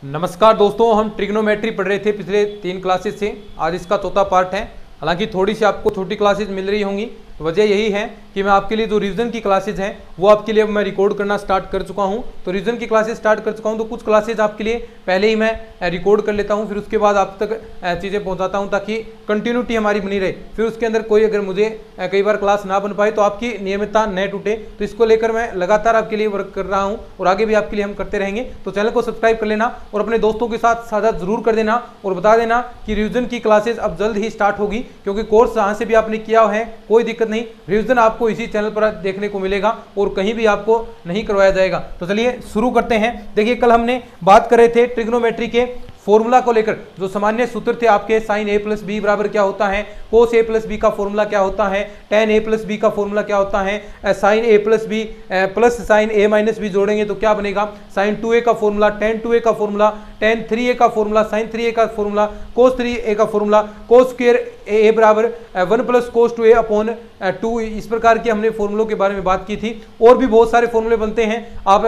नमस्कार दोस्तों, हम ट्रिग्नोमेट्री पढ़ रहे थे पिछले 3 क्लासेस से। आज इसका चौथा पार्ट है। हालांकि थोड़ी सी आपको छोटी क्लासेस मिल रही होंगी, वजह यही है कि मैं आपके लिए जो रिवीजन की क्लासेज हैं वो आपके लिए अब मैं रिकॉर्ड करना स्टार्ट कर चुका हूं। तो रिवीजन की क्लासेज स्टार्ट कर चुका हूं, तो कुछ क्लासेज आपके लिए पहले ही मैं रिकॉर्ड कर लेता हूं, फिर उसके बाद आप तक चीज़ें पहुंचाता हूं ताकि कंटिन्यूटी हमारी बनी रहे। फिर उसके अंदर कोई अगर मुझे कई बार क्लास ना बन पाए तो आपकी नियमितता न टूटे, तो इसको लेकर मैं लगातार आपके लिए वर्क कर रहा हूँ और आगे भी आपके लिए हम करते रहेंगे। तो चैनल को सब्सक्राइब कर लेना और अपने दोस्तों के साथ साझा जरूर कर देना और बता देना कि रिवीजन की क्लासेज अब जल्द ही स्टार्ट होगी, क्योंकि कोर्स जहाँ से भी आपने किया है कोई दिक्कत नहीं, रिवीजन आपको इसी चैनल पर देखने को मिलेगा और कहीं भी आपको नहीं करवाया जाएगा। तो चलिए शुरू करते हैं। देखिए, कल हमने बात कर रहे थे ट्रिग्नोमेट्री के फॉर्मूला को लेकर। जो सामान्य सूत्र थे आपके, साइन ए प्लस बी बराबर क्या होता है, कोस ए प्लस बी का फॉर्मूला क्या होता है, टेन ए प्लस बी का फॉर्मूला क्या होता है, साइन ए प्लस बी प्लस साइन ए माइनस बी जोड़ेंगे तो क्या बनेगा, साइन 2a का फॉर्मूला, टेन 2a का फॉर्मूला, टेन 3a का फॉर्मूला, साइन 3a का फॉर्मूला, कोस 3a का फॉर्मूला, कोस स्क्वायर ए बराबर 1 प्लस कोस 2a अपॉन 2। इस प्रकार के हमने फॉर्मूलों के बारे में बात की थी। और भी बहुत सारे फॉर्मूले बनते हैं, आप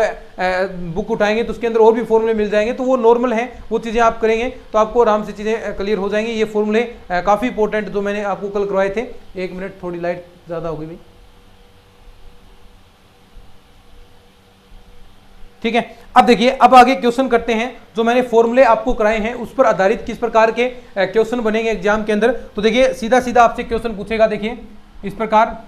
बुक उठाएंगे तो उसके अंदर और भी फॉर्मूले मिल जाएंगे, तो वो नॉर्मल है, वो चीज़ें आप करेंगे तो आपको आराम से चीज़ें क्लियर हो जाएंगी। ये फॉर्मूले काफ़ी इंपॉर्टेंट जो मैंने आपको कल करवाए थे। 1 मिनट, थोड़ी लाइट ज़्यादा हो गई भाई, ठीक है। अब देखिए, अब आगे क्वेश्चन करते हैं। जो मैंने फॉर्मूले आपको कराए हैं उस पर आधारित किस प्रकार के क्वेश्चन बनेंगे एग्जाम के अंदर। तो देखिए, सीधा सीधा आपसे क्वेश्चन पूछेगा। देखिए इस प्रकार,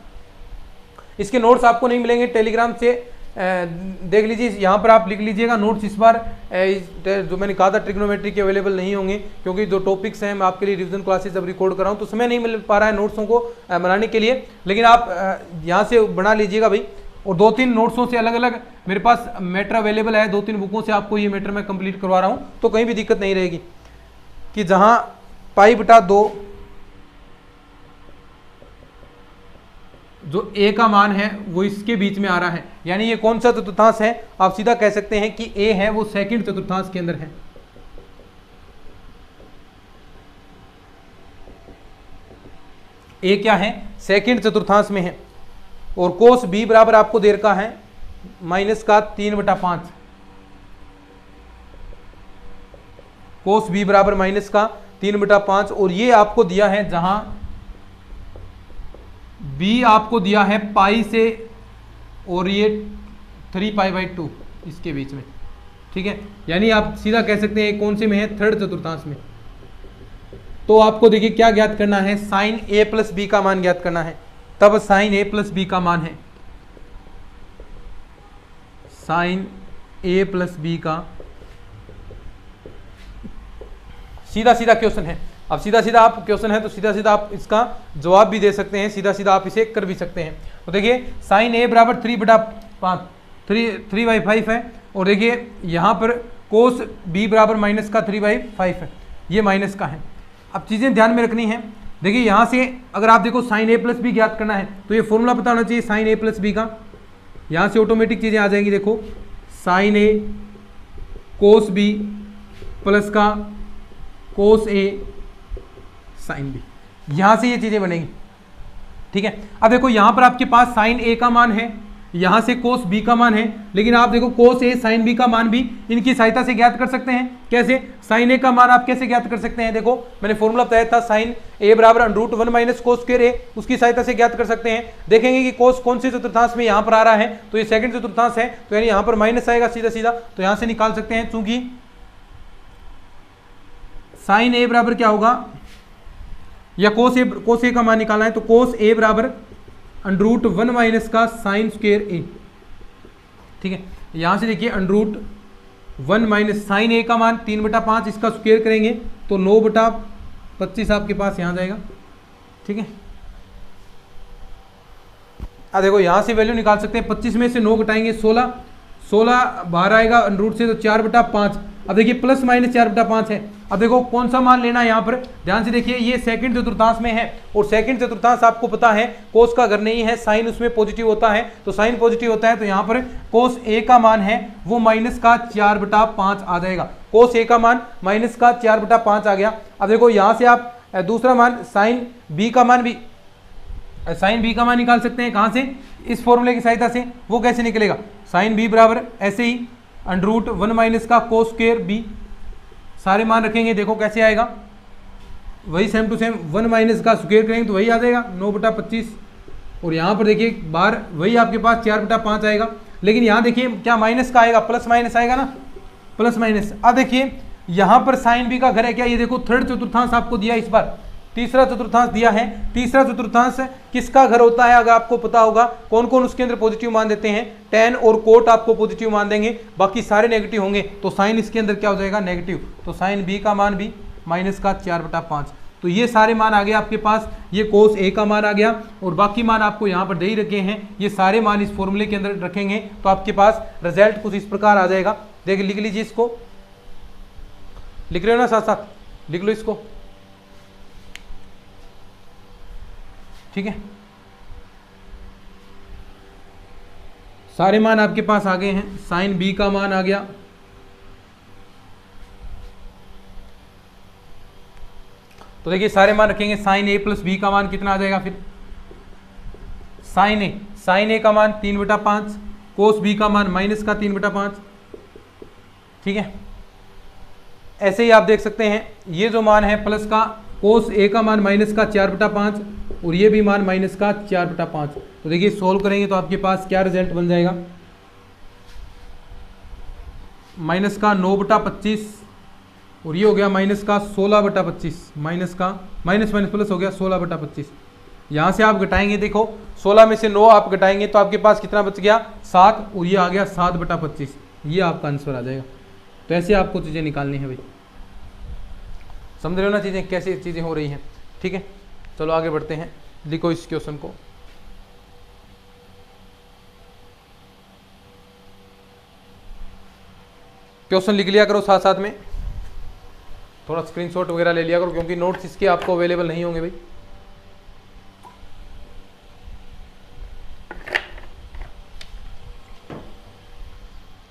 इसके नोट्स आपको नहीं मिलेंगे, टेलीग्राम से देख लीजिए, यहाँ पर आप लिख लीजिएगा नोट्स। इस बार जो मैंने कहा था ट्रिग्नोमेट्री के अवेलेबल नहीं होंगे, क्योंकि जो टॉपिक्स हैं मैं आपके लिए रिवीजन क्लासेस अब रिकॉर्ड कर रहा हूँ, तो समय नहीं मिल पा रहा है नोट्सों को बनाने के लिए। लेकिन आप यहाँ से बना लीजिएगा भाई। और 2-3 नोट्सों से अलग अलग मेरे पास मैटर अवेलेबल है, 2-3 बुकों से आपको ये मैटर मैं कंप्लीट करवा रहा हूँ, तो कहीं भी दिक्कत नहीं रहेगी। कि जहाँ π/2 जो a का मान है वो इसके बीच में आ रहा है, यानी ये कौन सा चतुर्थांश है, आप सीधा कह सकते हैं कि a है वो सेकंड चतुर्थांश के अंदर है। a क्या है, सेकंड चतुर्थांश में है। और कोस b बराबर आपको दे रखा है -3/5। कोस b बराबर -3/5। और ये आपको दिया है, जहां b आपको दिया है पाई से और ये 3π/2 इसके बीच में, ठीक है। यानी आप सीधा कह सकते हैं कौन से में है, थर्ड चतुर्थांश में। तो आपको देखिए क्या ज्ञात करना है, साइन a प्लस बी का मान ज्ञात करना है। तब साइन a प्लस बी का मान है, साइन a प्लस बी का सीधा सीधा क्वेश्चन है। अब सीधा सीधा आप क्वेश्चन है तो सीधा सीधा आप इसका जवाब भी दे सकते हैं, सीधा सीधा आप इसे कर भी सकते हैं। तो देखिए, साइन a बराबर 3/5 है। और देखिए यहाँ पर कोस b बराबर -3/5 है, ये माइनस का है। अब चीज़ें ध्यान में रखनी है। देखिए यहाँ से अगर आप देखो साइन a प्लस बी ज्ञात करना है तो ये फॉर्मूला पता होना चाहिए साइन a प्लस बी का। यहाँ से ऑटोमेटिक चीज़ें आ जाएंगी। देखो, sine a cos b plus का कोस a साइन b, यहाँ से ये चीज़ें बनेंगी, ठीक है। अब देखो यहाँ पर आपके पास साइन a का मान है, यहाँ से कोस b का मान है, लेकिन आप देखो कोस a साइन b का मान भी इनकी सहायता से ज्ञात कर सकते हैं। कैसे, साइन a का मान आप कैसे ज्ञात कर सकते हैं, देखो मैंने फॉर्मूला बताया था, साइन a बराबर √1 माइनस कोस स्क्वायर a, उसकी सहायता से ज्ञात कर सकते हैं। देखेंगे कि कोस कौन से चतुर्थांश में यहाँ पर आ रहा है, तो ये सेकंड चतुर्थांश है, तो यानी यहाँ पर माइनस आएगा सीधा सीधा, तो यहाँ से निकाल सकते हैं। चूंकि साइन a बराबर क्या होगा, या कोस a का मान निकालना है, तो कोस a बराबर √1 माइनस का साइन स्क्वायर a, ठीक है। यहां से देखिए √1 माइनस साइन a का मान 3/5, इसका स्क्वायर करेंगे तो 9/25 आपके पास यहां जाएगा, ठीक है। अब देखो यहां से वैल्यू निकाल सकते हैं, 25 में से 9 घटाएंगे 16 बाहर आएगा √ से, तो 4/5। अब देखिए प्लस माइनस 4/5 है। अब देखो कौन सा मान लेना है यहाँ पर, ध्यान से देखिए, ये सेकंड चतुर्थांश में है और सेकंड चतुर्थांश आपको पता है कोस का घर नहीं है, साइन उसमें पॉजिटिव होता है, तो साइन पॉजिटिव होता है, तो यहाँ पर कोस a का मान है वो -4/5 आ जाएगा। कोस a का मान -4/5 आ गया। अब देखो यहाँ से आप दूसरा मान साइन b का मान भी निकाल सकते हैं। कहाँ से, इस फॉर्मूले की सहायता से। वो कैसे निकलेगा, साइन b बराबर ऐसे ही √1 माइनस का कोस स्क्वायर b, सारे मान रखेंगे, देखो कैसे आएगा, वही सेम टू सेम 1 माइनस का स्क्वायर करेंगे तो वही आ जाएगा 9/25, और यहाँ पर देखिए बार वही आपके पास 4/5 आएगा। लेकिन यहाँ देखिए क्या माइनस का आएगा, प्लस माइनस आएगा ना, प्लस माइनस। अब देखिए यहाँ पर साइन बी का घर है क्या, ये देखो थर्ड चतुर्थांश आपको दिया, इस बार तीसरा चतुर्थांश दिया है। तीसरा चतुर्थांश किसका घर होता है, अगर आपको पता होगा कौन कौन उसके अंदर पॉजिटिव मान देते हैं, टेन और कोट आपको पॉजिटिव मान देंगे, बाकी सारे नेगेटिव होंगे, तो साइन इसके अंदर क्या हो जाएगा, नेगेटिव। तो साइन बी का मान भी माइनस का 4/5। तो ये सारे मान आ गए आपके पास, ये कोस ए का मान आ गया, और बाकी मान आपको यहाँ पर दे ही रखे हैं, ये सारे मान इस फॉर्मूले के अंदर रखेंगे तो आपके पास रिजल्ट कुछ इस प्रकार आ जाएगा। देखिए लिख लीजिए, इसको लिख रहे हो ना, साथ साथ लिख लो इसको, ठीक है। सारे मान आपके पास आ गए हैं, साइन बी का मान आ गया, तो देखिए सारे मान रखेंगे, साइन ए प्लस बी का मान कितना आ जाएगा, फिर साइन ए का मान 3/5, कोस बी का मान माइनस का 3/5, ठीक है। ऐसे ही आप देख सकते हैं, ये जो मान है प्लस का, कोस ए का मान माइनस का 4/5 और ये भी मान माइनस का 4/5। तो देखिए सोल्व करेंगे तो आपके पास क्या रिजल्ट बन जाएगा, माइनस का 9/25 और ये हो गया माइनस का 16/25, माइनस का माइनस माइनस प्लस हो गया 16/25। यहाँ से आप घटाएंगे, देखो 16 में से 9 आप घटाएंगे तो आपके पास कितना बच गया, 7, और ये आ गया 7/25, ये आपका आंसर आ जाएगा। तो ऐसे आपको चीज़ें निकालनी है भाई, समझ रहे हो ना चीज़ें, कैसे चीज़ें हो रही हैं, ठीक है। चलो आगे बढ़ते हैं, लिखो इस क्वेश्चन को। क्वेश्चन लिख लिया करो साथ साथ में, थोड़ा स्क्रीनशॉट वगैरह ले लिया करो, क्योंकि नोट्स इसके आपको अवेलेबल नहीं होंगे भाई।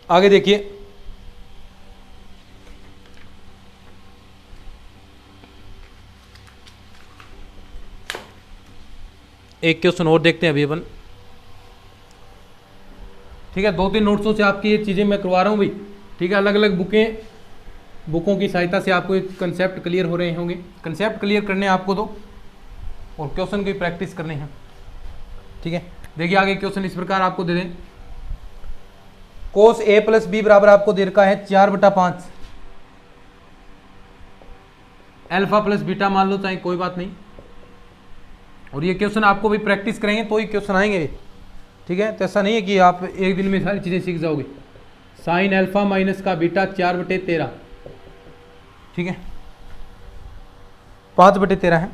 आगे देखिए, एक क्वेश्चन और देखते हैं अभी अपन, ठीक है। 2-3 नोट्सों से आपकी ये चीज़ें मैं करवा रहा हूँ भाई, ठीक है। अलग अलग बुकों की सहायता से आपको एक कंसेप्ट क्लियर हो रहे होंगे, कंसेप्ट क्लियर करने आपको तो, और क्वेश्चन की प्रैक्टिस करनी है, ठीक है। देखिए आगे क्वेश्चन इस प्रकार आपको दे दें, कोस ए प्लस बी बराबर आपको दे रखा है 4/5, अल्फा प्लस बीटा मान लो चाहे, कोई बात नहीं, और ये क्वेश्चन आपको भी प्रैक्टिस करेंगे तो ही क्वेश्चन आएंगे, ठीक है। तो ऐसा नहीं है कि आप एक दिन में सारी चीज़ें सीख जाओगे। साइन अल्फा माइनस का बीटा 4/13, ठीक है, 5/13 है,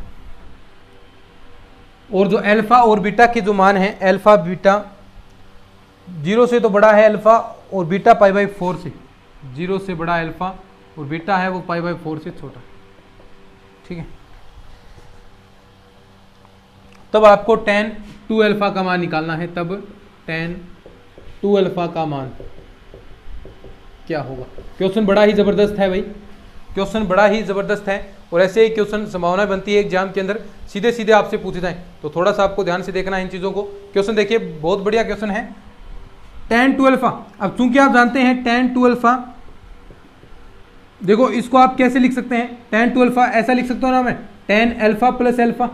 और जो अल्फा और बीटा के जो मान है, अल्फा बीटा 0 से तो बड़ा है अल्फा, और बीटा π/4 से, 0 से बड़ा अल्फा और बीटा है वो π/4 से छोटा, ठीक है। तब आपको tan 2 अल्फा का मान निकालना है, तब tan 2 अल्फा का मान क्या होगा। क्वेश्चन बड़ा ही ज़बरदस्त है भाई, क्वेश्चन बड़ा ही ज़बरदस्त है, और ऐसे ही क्वेश्चन संभावना बनती है एग्जाम के अंदर सीधे सीधे आपसे पूछे जाएं, तो थोड़ा सा आपको ध्यान से देखना है इन चीज़ों को। क्वेश्चन देखिए, बहुत बढ़िया क्वेश्चन है, tan 2 अल्फा। अब चूंकि आप जानते हैं tan 2 अल्फा, देखो इसको आप कैसे लिख सकते हैं, tan 2 अल्फा ऐसा लिख सकता हूँ ना मैं, tan अल्फा प्लस अल्फा,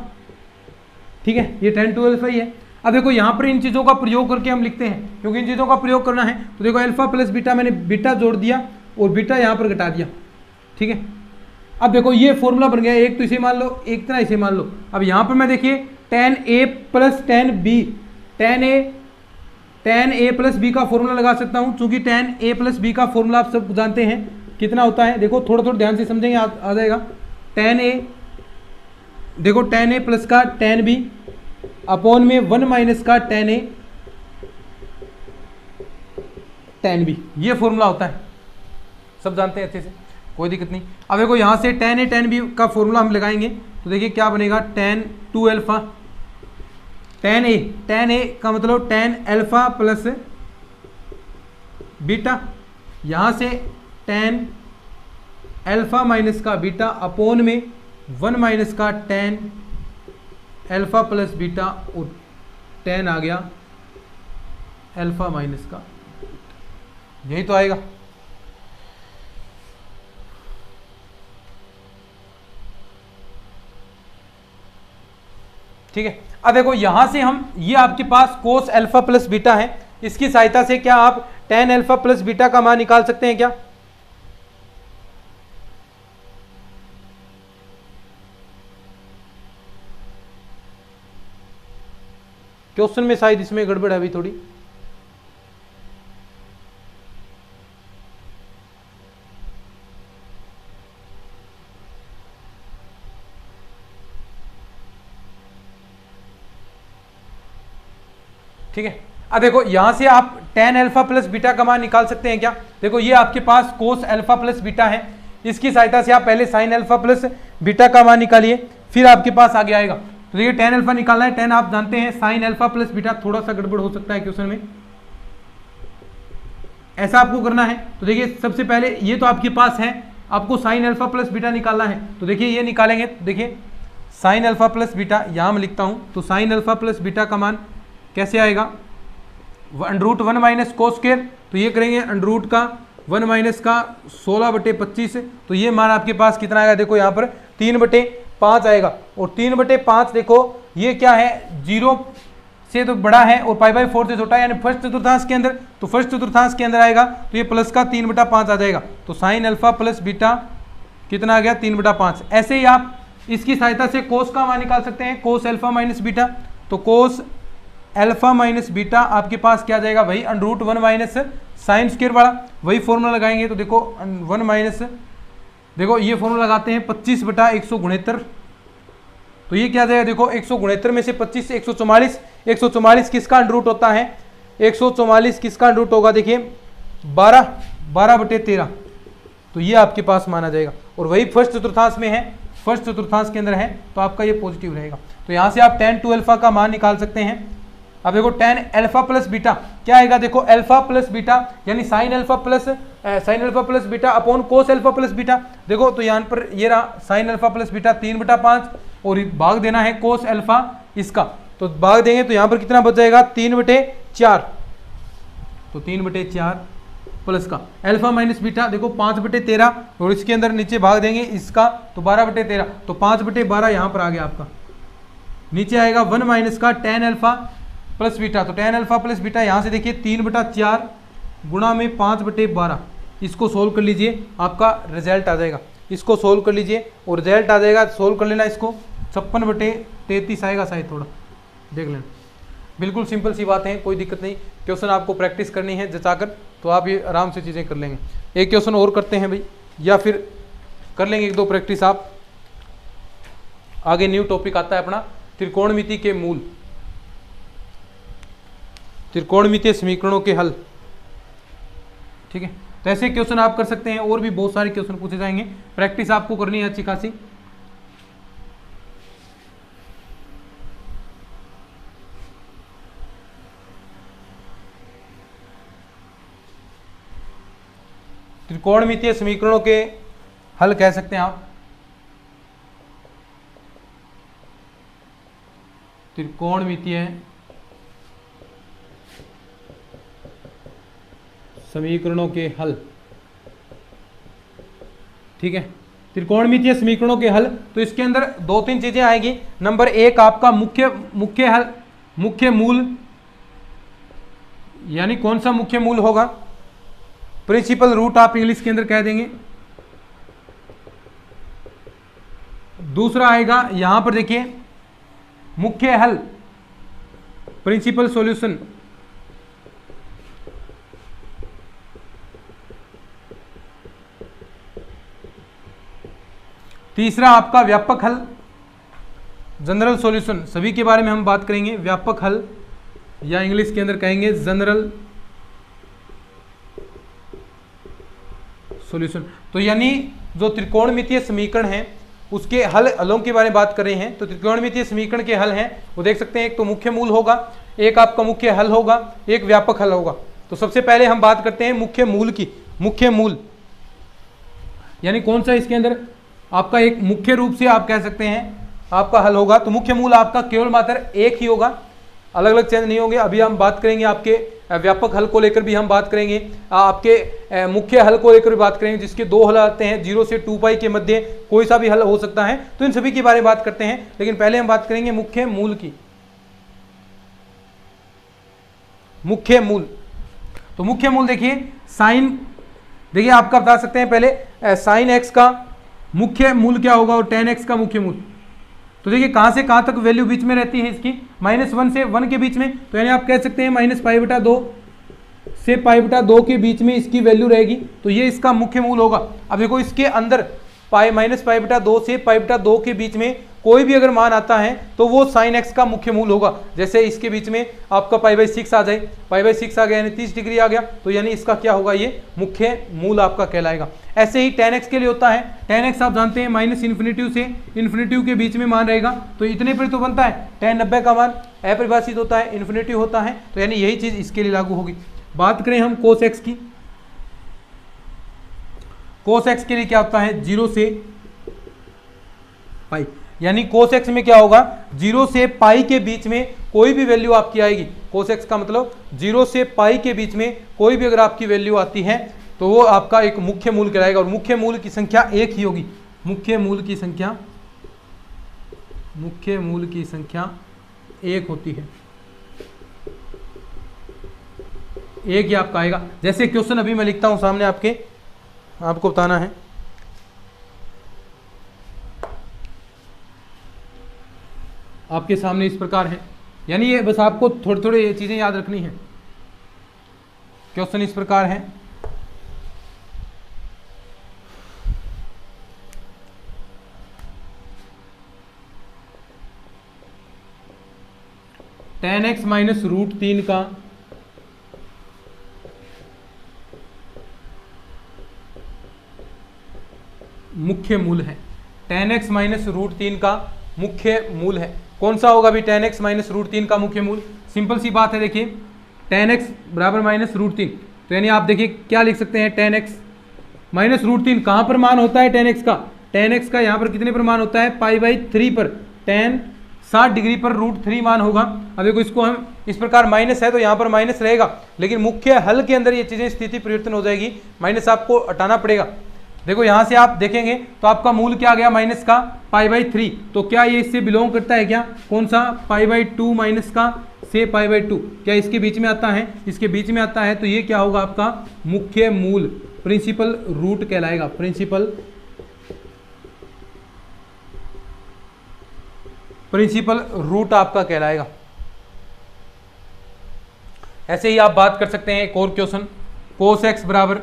ठीक है, ये tan 2 अल्फा ही है। अब देखो यहाँ पर इन चीज़ों का प्रयोग करके हम लिखते हैं, क्योंकि इन चीज़ों का प्रयोग करना है, तो देखो अल्फा प्लस बीटा, मैंने बीटा जोड़ दिया और बीटा यहाँ पर घटा दिया, ठीक है। अब देखो ये फॉर्मूला बन गया, एक तो इसे मान लो, एक तरह इसे मान लो। अब यहाँ पर मैं देखिए tan a plus tan b, tan a plus b का फॉर्मूला लगा सकता हूँ, चूंकि tan a प्लस बी का फॉर्मूला आप सब जानते हैं कितना होता है। देखो थोड़ा थोड़ा ध्यान से समझेंगे, आ जाएगा। tan a, देखो tan a प्लस का tan b अपॉन में 1 माइनस का tan a tan b, ये फॉर्मूला होता है, सब जानते हैं अच्छे से, कोई दिक्कत नहीं। अब देखो यहाँ से tan a tan b का फॉर्मूला हम लगाएंगे तो देखिए क्या बनेगा, tan 2 अल्फा, tan a का मतलब tan अल्फा प्लस बीटा, यहाँ से tan अल्फा माइनस का बीटा अपॉन में 1 माइनस का tan अल्फा प्लस बीटा, और tan आ गया अल्फा माइनस का, यही तो आएगा। ठीक है। अब देखो यहां से हम, ये आपके पास कोस अल्फा प्लस बीटा है, इसकी सहायता से क्या आप टेन अल्फा प्लस बीटा का मान निकाल सकते हैं क्या? क्वेश्चन में शायद इसमें गड़बड़ है अभी थोड़ी। ठीक है। अब देखो यहां से आप टेन अल्फा प्लस बीटा का मान निकाल सकते हैं क्या? देखो ये आपके पास कोस अल्फा प्लस बीटा है, इसकी सहायता से आप पहले साइन अल्फा प्लस बीटा का मान निकालिए, फिर आपके पास आगे आएगा। तो ये टेन अल्फा निकालना है, टेन आप जानते हैं साइन अल्फा प्लस बीटा, थोड़ा सा गड़बड़ हो सकता है क्वेश्चन में, ऐसा आपको करना है। तो देखिए सबसे पहले ये तो आपके पास है, आपको साइन अल्फा प्लस बीटा निकालना है। तो देखिए ये निकालेंगे, तो देखिए साइन अल्फा प्लस बीटा यहां मैं लिखता हूं, तो साइन अल्फा प्लस बीटा का मान कैसे आएगा? अंडरूट 1 माइनस कोस स्क्वायर, तो ये करेंगे अंडरूट का 1 माइनस का 16/25, तो ये मान आपके पास कितना आएगा? देखो यहाँ पर 3/5 आएगा, और 3/5 देखो ये क्या है, 0 से तो बड़ा है और π/4 से छोटा है, यानी फर्स्ट चतुर्थांश के अंदर, तो फर्स्ट चतुर्थांश के अंदर आएगा तो ये प्लस का 3/5 आ जाएगा। तो साइन अल्फा प्लस बीटा कितना आ गया? 3/5। ऐसे ही आप इसकी सहायता से कोस का मान निकाल सकते हैं, कोस अल्फा माइनस बीटा, तो कोस अल्फा माइनस बीटा आपके पास क्या आ जाएगा? वही अंडरूट 1 माइनस साइन स्क्वायर वाला, वही फॉर्मूला लगाएंगे। तो देखो 1 माइनस, देखो ये फॉर्मूला लगाते हैं 25/169, तो ये क्या आ जाएगा? देखो 169 में से 25 से 144, 144 किसका अंडरूट होता है? 144 किसका अंडरूट होगा? देखिए 12/13, तो ये आपके पास माना जाएगा, और वही फर्स्ट चतुर्थांश में है, फर्स्ट चतुर्थांश के अंदर है, तो आपका ये पॉजिटिव रहेगा। तो यहाँ से आप tan 2 अल्फा का मान निकाल सकते हैं। अब देखो tan अल्फा प्लस बीटा क्या आएगा? देखो अल्फा प्लस बीटा यानी sine alpha plus beta upon cos alpha plus beta. देखो तो यहाँ पर ये रहा साइन अल्फा प्लस बीटा 3/5, और भाग देना है कोस अल्फा इसका, तो भाग देंगे तो यहाँ पर कितना बच जाएगा? 3/4, तो 3/4 प्लस का अल्फा माइनस बीटा देखो 5/13, और इसके अंदर नीचे भाग देंगे इसका, तो 12/13, तो 5/12 यहाँ पर आ गया आपका। नीचे आएगा 1 माइनस का tan अल्फा प्लस बीटा, तो tan अल्फा प्लस बीटा यहाँ से देखिए 3/4 गुणा में 5/12, इसको सोल्व कर लीजिए, आपका रिजल्ट आ जाएगा। इसको सोल्व कर लीजिए और रिजल्ट आ जाएगा, सोल्व कर लेना इसको, 56/33 आएगा शायद, थोड़ा देख लेना। बिल्कुल सिंपल सी बात है, कोई दिक्कत नहीं। क्वेश्चन आपको प्रैक्टिस करनी है जचाकर, तो आप ये आराम से चीज़ें कर लेंगे। एक क्वेश्चन और करते हैं भाई, या फिर कर लेंगे 1-2 प्रैक्टिस आप। आगे न्यू टॉपिक आता है अपना त्रिकोणमिति के मूल, त्रिकोणमितीय समीकरणों के हल। ठीक है, तो ऐसे क्वेश्चन आप कर सकते हैं, और भी बहुत सारे क्वेश्चन पूछे जाएंगे। प्रैक्टिस आपको करनी है अच्छी खासी। त्रिकोणमितीय समीकरणों के हल कह सकते हैं आप। त्रिकोणमितीय समीकरणों के हल, ठीक है। त्रिकोणमितीय समीकरणों के हल, तो इसके अंदर 2-3 चीजें आएगी। नंबर 1 आपका मुख्य हल, मुख्य मूल, यानी कौन सा मुख्य मूल होगा? प्रिंसिपल रूट आप इंग्लिश के अंदर कह देंगे। दूसरा आएगा यहां पर देखिए मुख्य हल, प्रिंसिपल सॉल्यूशन। तीसरा आपका व्यापक हल, जनरल सॉल्यूशन। सभी के बारे में हम बात करेंगे, व्यापक हल या इंग्लिश के अंदर कहेंगे जनरल सॉल्यूशन। तो यानी जो त्रिकोणमितीय समीकरण है उसके हलों के बारे में बात कर रहे हैं। तो त्रिकोणमितीय समीकरण के हल हैं वो देख सकते हैं, एक तो मुख्य मूल होगा, एक आपका मुख्य हल होगा, एक व्यापक हल होगा। तो सबसे पहले हम बात करते हैं मुख्य मूल की। मुख्य मूल यानी कौन सा इसके अंदर आपका एक मुख्य रूप से आप कह सकते हैं आपका हल होगा। तो मुख्य मूल आपका केवल मात्र एक ही होगा, अलग अलग चेंज नहीं होंगे। अभी हम बात करेंगे आपके व्यापक हल को लेकर भी हम बात करेंगे, आपके मुख्य हल को लेकर भी बात करेंगे, जिसके दो हल आते हैं, 0 से 2π के मध्य कोई सा भी हल हो सकता है। तो इन सभी के बारे में बात करते हैं, लेकिन पहले हम बात करेंगे मुख्य मूल की। मुख्य मूल, तो मुख्य मूल देखिए साइन, देखिए आपका बता सकते हैं पहले साइन एक्स का मुख्य मूल क्या होगा और tan x का मुख्य मूल। तो देखिए कहां से कहां तक वैल्यू बीच में रहती है इसकी, -1 से 1 के बीच में, तो यानी आप कह सकते हैं -π/2 से π/2 के बीच में इसकी वैल्यू रहेगी, तो ये इसका मुख्य मूल होगा। अब देखो इसके अंदर -π/2 से π/2 के बीच में कोई भी अगर मान आता है तो वो sin x का मुख्य मूल होगा। जैसे इसके बीच में आपका π/6 आ जाए, π/6 आ गया यानी 30 डिग्री आ गया, तो यानी इसका क्या होगा, ये मुख्य मूल आपका कहलाएगा। ऐसे ही tan x के लिए होता है, tan x आप जानते हैं -∞ से ∞ के बीच में मान रहेगा, तो इतने पर तो बनता है, tan 90 का मान अपरिभाषित होता है, इन्फिनिटी होता है, तो यानी यही चीज इसके लिए लागू होगी। बात करें हम cos x की, cos x के लिए क्या होता है, 0 से π, यानी cos x में क्या होगा, 0 से π के बीच में कोई भी वैल्यू आपकी आएगी, cos x का मतलब 0 से π के बीच में कोई भी अगर आपकी वैल्यू आती है तो वो आपका एक मुख्य मूल कहलाएगा, और मुख्य मूल की संख्या एक ही होगी। मुख्य मूल की संख्या एक होती है, एक ही आपका आएगा। जैसे क्वेश्चन अभी मैं लिखता हूं सामने आपके, आपको बताना है, आपके सामने इस प्रकार है, यानी ये बस आपको थोड़ी थोड़ी ये चीजें याद रखनी है। क्वेश्चन इस प्रकार है, tan x - √3 का मुख्य मूल है, tan x - √3 का मुख्य मूल है। कौन सा होगा भी tan x - √3 का मुख्य मूल? सिंपल सी बात है, देखिए tan x बराबर -√3, तो यानी आप देखिए क्या लिख सकते हैं, tan x - √3 कहां पर मान होता है tan x का, tan x का यहां पर कितने पर मान होता है, π/3 पर, tan 60 डिग्री पर √3 मान होगा। अब देखो इसको हम इस प्रकार माइनस है तो यहाँ पर माइनस रहेगा, लेकिन मुख्य हल के अंदर ये चीजें स्थिति परिवर्तन हो जाएगी, माइनस आपको हटाना पड़ेगा। देखो यहाँ से आप देखेंगे तो आपका मूल क्या आ गया, माइनस का π/3, तो क्या ये इससे बिलोंग करता है क्या, कौन सा, π/2 माइनस का से π/2, क्या इसके बीच में आता है, इसके बीच में आता है, तो ये क्या होगा आपका मुख्य मूल, प्रिंसिपल रूट कहलाएगा, प्रिंसिपल रूट आपका कहलाएगा। ऐसे ही आप बात कर सकते हैं एक और क्वेश्चन, cos x बराबर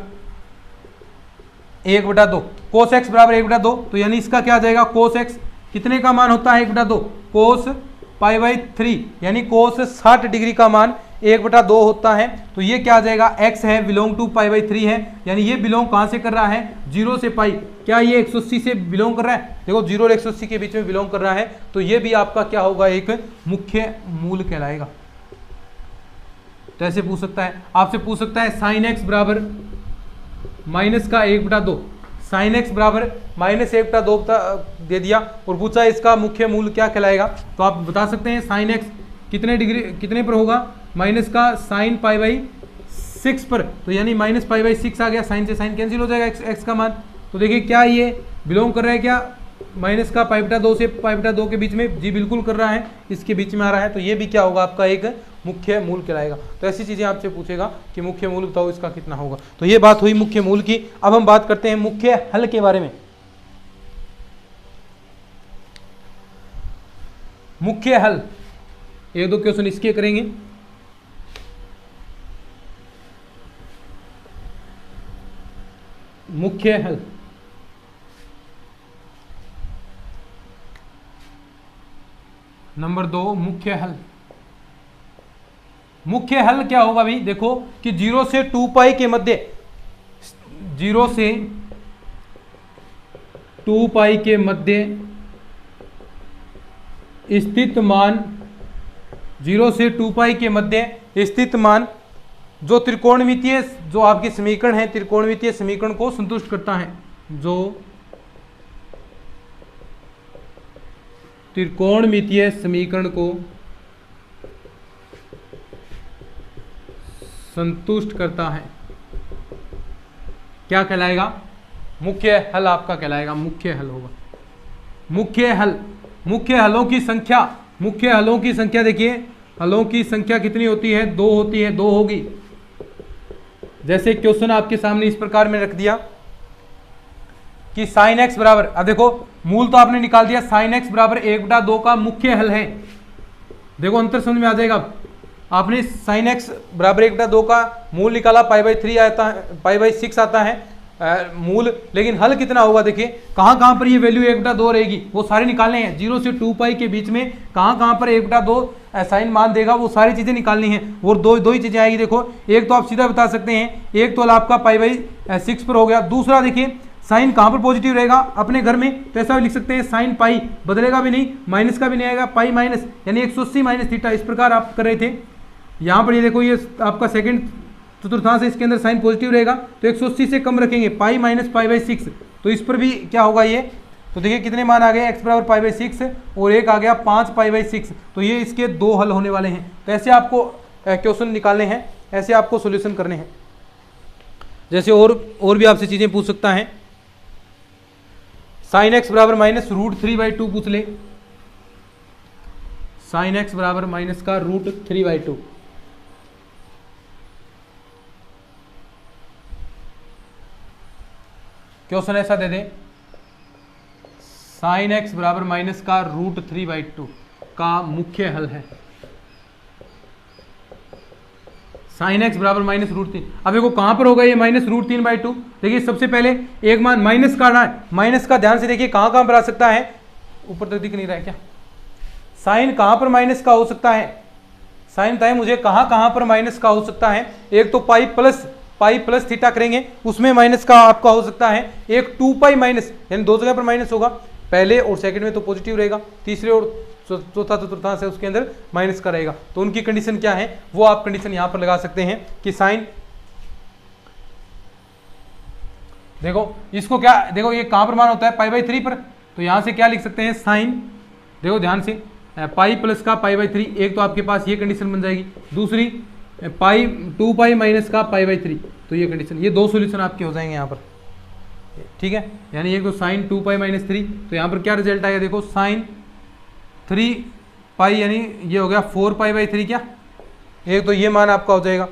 1/2, cos x बराबर 1/2, तो यानी इसका क्या आ जाएगा, cos x कितने का मान होता है 1/2, cos π/3, यानी cos 60 डिग्री का मान 1/2 होता है, तो ये क्या आ जाएगा, x है बिलोंग टू π/3 है, यानी ये बिलोंग कहां से कर रहा है, 0 से π, क्या ये 180 से बिलोंग कर रहा है, देखो 0 और 180 के बीच में बिलोंग कर रहा है, तो ये भी आपका क्या होगा, एक मुख्य मूल कहलाएगा। तो ऐसे पूछ सकता है, आपसे पूछ सकता है sin x बराबर माइनस का 1/2, sin x बराबर -1/2 दे दिया और पूछा इसका मुख्य मूल क्या कहलाएगा, तो आप बता सकते हैं sin x कितने डिग्री कितने पर होगा, माइनस का sin π/6 पर, तो यानी -π/6 आ गया, साइन से साइन कैंसिल हो जाएगा x का मान, तो देखिए क्या ये बिलोंग कर रहा है क्या, माइनस का π/2 से π/2 के बीच में, जी बिल्कुल कर रहा है, इसके बीच में आ रहा है, तो ये भी क्या होगा आपका एक मुख्य मूल कहलाएगा। तो ऐसी चीजें आपसे पूछेगा कि मुख्य मूल बताओ इसका कितना होगा, तो ये बात हुई मुख्य मूल की। अब हम बात करते हैं मुख्य हल के बारे में। मुख्य हल, एक दो क्वेश्चन इसके करेंगे। मुख्य हल, नंबर 2 मुख्य हल। मुख्य हल क्या होगा भाई, देखो कि 0 से 2π के मध्य, 0 से 2π के मध्य स्थित मान, 0 से 2π के मध्य स्थित मान जो त्रिकोणमितीय, जो आपके समीकरण है त्रिकोणमितीय समीकरण को संतुष्ट करता है, जो त्रिकोणमितीय समीकरण को संतुष्ट करता है, क्या कहलाएगा? मुख्य हल आपका कहलाएगा, मुख्य हल होगा। मुख्य हल, मुख्य हलों की संख्या, मुख्य हलों की संख्या देखिए, हलों की संख्या कितनी होती है? 2 होती है, 2 होगी। जैसे क्वेश्चन आपके सामने इस प्रकार में रख दिया कि साइन एक्स बराबर, अब देखो मूल तो आपने निकाल दिया, साइन एक्स बराबर 1/2 का मुख्य हल है। देखो अंतर समझ में आ जाएगा। आपने साइन एक्स बराबर 1/2 का मूल निकाला, π/3 आता है, π/6 आता है मूल, लेकिन हल कितना होगा? देखिए कहाँ कहाँ पर ये वैल्यू 1/2 रहेगी, वो सारे निकालने हैं। 0 से 2π के बीच में कहाँ कहाँ पर 1/2 साइन मान देगा, वो सारी चीजें निकालनी है। वो दो ही चीजें आएगी। देखो एक तो आप सीधा बता सकते हैं, एक तो आपका π/6 पर हो गया। दूसरा देखिए साइन कहाँ पर पॉजिटिव रहेगा? अपने घर में, तो ऐसा भी लिख सकते हैं साइन पाई बदलेगा भी नहीं, माइनस का भी नहीं आएगा, पाई माइनस यानी 180 माइनस थीटा, इस प्रकार आप कर रहे थे। यहाँ पर ये देखो ये आपका सेकंड चतुर्थांश है, इसके अंदर साइन पॉजिटिव रहेगा तो 180 से कम रखेंगे, पाई माइनस π/6, तो इस पर भी क्या होगा ये? तो देखिए कितने मान आ गए, एक्स बराबर π/6 और एक आ गया 5 π/6, तो ये इसके 2 हल होने वाले हैं। तो ऐसे आपको क्वेश्चन निकालने हैं, ऐसे आपको सोल्यूशन करने हैं। जैसे और भी आपसे चीजें पूछ सकता है, साइन एक्स बराबर -√3/2 पूछ ले, साइन एक्स बराबर माइनस का √3/2, क्वेश्चन ऐसा दे दे, साइन एक्स बराबर माइनस का √3/2 का मुख्य हल है। साइन एक्स बराबर -√3, अब देखो कहां पर होगा ये -√3/2? देखिए सबसे पहले एक मान माइनस का आना है, माइनस का ध्यान से देखिए कहां कहां पर आ सकता है, ऊपर तक दिख नहीं रहा है क्या? साइन कहां पर माइनस का हो सकता है? साइन बताए मुझे कहां कहां पर माइनस का हो सकता है? एक तो पाई प्लस थीटा करेंगे, उसमें माइनस का आपका हो सकता है। एक 2π माइनस, यानी 2 जगह पर माइनस होगा, पहले और सेकंड में तो पॉजिटिव रहेगा, तीसरे और चौथा चतुर्थांश है उसके अंदर माइनस का रहेगा। तो उनकी कंडीशन क्या है, वो आप कंडीशन यहां पर लगा सकते हैं कि साइन, देखो इसको क्या, देखो ये कहां पर मान होता है? π/3 पर, तो यहां से क्या लिख सकते हैं? साइन, देखो ध्यान से, पाई प्लस का π/3, एक तो आपके पास ये कंडीशन बन जाएगी, दूसरी 2π माइनस का π/3, तो ये कंडीशन, ये 2 सोल्यूशन आपके हो जाएंगे यहाँ पर, ठीक है। यानी एक तो साइन 2π - 3, तो यहाँ पर क्या रिजल्ट आएगा? देखो साइन 3π यानी ये हो गया 4π/3, क्या? एक तो ये मान आपका हो जाएगा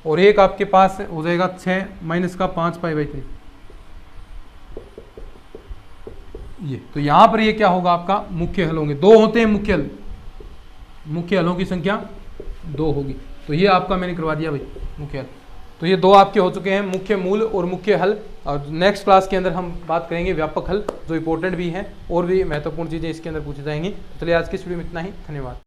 और एक आपके पास हो जाएगा 6 माइनस का 5π/3, ये तो यहाँ पर ये क्या होगा? आपका मुख्य हल होंगे, 2 होते हैं मुख्य हल, मुख्य हलों की संख्या 2 होगी। तो ये आपका मैंने करवा दिया भाई मुख्य हल। तो ये 2 आपके हो चुके हैं, मुख्य मूल और मुख्य हल। और नेक्स्ट क्लास के अंदर हम बात करेंगे व्यापक हल, जो इंपॉर्टेंट भी हैं और भी महत्वपूर्ण चीज़ें इसके अंदर पूछी जाएंगी। तो चलिए आज की इस वीडियो में इतना ही, धन्यवाद।